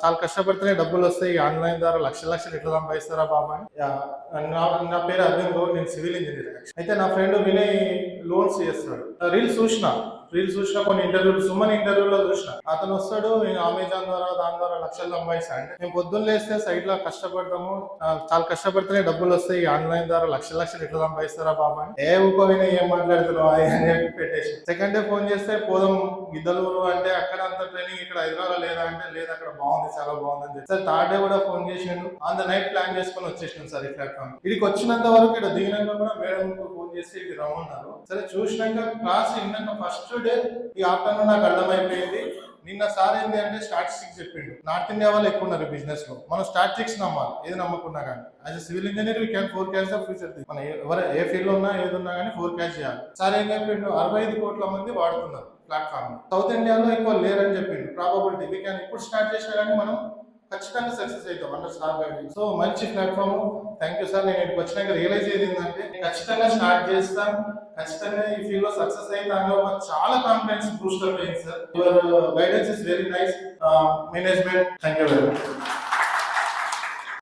చాలా కష్టపడితేనే డబ్బులు వస్తాయి, ఆన్లైన్ ద్వారా లక్షల లక్షలు ఎట్లా సంపాదిస్తారా బాబా అని. నా పేరు అరవింద్, నేను సివిల్ ఇంజనీర్. అయితే నా ఫ్రెండ్ వినయ్ లోన్స్ చేస్తాడు. రీల్స్ చూసిన కొన్ని ఇంటర్వ్యూలు, సుమన్ ఇంటర్వ్యూలో చూసిన అతను వస్తాడు, నేను అమెజాన్ ద్వారా దాని ద్వారా లక్షలు సంపాదిస్తా అంటే, మేము పొద్దున్న లేస్తే సైడ్ లో కష్టపడతాము, చాలా కష్టపడితేనే డబ్బులు వస్తాయి, ఆన్లైన్ ద్వారా లక్షల లక్షలు ఎట్లా సంపాదిస్తారా బాబా అని. ఊకోవినా ఏం మాట్లాడుతున్నావు అని చెప్పి పెట్టేసి, సెకండ్ డే ఫోన్ చేస్తే పోదాం గిద్దలూరు అంటే, అక్కడ అంత ట్రైనింగ్ ఇక్కడ హైదరాబాద్ లేదా అంటే, లేదు అక్కడ బాగుంది, చాలా బాగుంది అని చెప్పి. సార్ థర్డ్ డే కూడా ఫోన్ చేసిండు, ఆన్ ద నైట్ ప్లాన్ చేసుకుని వచ్చేసినాం సార్ ఈ ప్లాట్ఫామ్. ఇక్కడికి వచ్చినంత వరకు ఇక్కడ దిగినాక కూడా మేడం ఫోన్ చేసి ఇది రమ్మన్నారు. సరే చూసినాక క్లాస్ విన్నాక ఫస్ట్ డే ఈ ఆఫ్టర్నూన్ నాకు అర్థమైపోయింది. నిన్న సార్ ఏంటి అంటే స్టాటిస్టిక్స్ చెప్పిండు. నార్త్ ఇండియా వాళ్ళు ఎక్కువ ఉన్నారు బిజినెస్ లో, మనం స్టాటిస్టిక్స్ నమ్మాలి, ఏది నమ్మకున్నా కానీ. As a civil engineer we can forecast the future. మనం ఎవరు ఏ ఫీల్డ్ లో ఉన్నా ఏది ఉన్నా కానీ ఫోర్కాస్ట్ చేయాలి. సార్ ఏం చెప్పిండు, 65 కోట్ల మంది వాడుతున్నారు ప్లాట్ఫామ్. సౌత్ ఇండియాలో ఎక్కువ లేరని చెప్పిండు. ప్రాబబిలిటీ వీ క్యాన్ ఇప్పుడు స్టార్ట్ చేసినా కానీ మనం ఖచ్చితంగా సక్సెస్ అవుతాం అండర్ స్టార్ గైడెన్స్. సో మంచి ప్లాట్ఫామ్. Thank you sir. నేను ఇక్కడికి వచ్చినాక రియలైజ్ అయ్యేది ఏంటంటే, ఖచ్చితంగా స్టార్ట్ చేస్తాం, ఖచ్చితంగా ఈ ఫీల్డ్ లో సక్సెస్ అవుతాను. చాలా కాన్ఫిడెన్స్ బూస్ట్ అప్ అయింది sir. Your guidance is very nice. Management, thank you very much.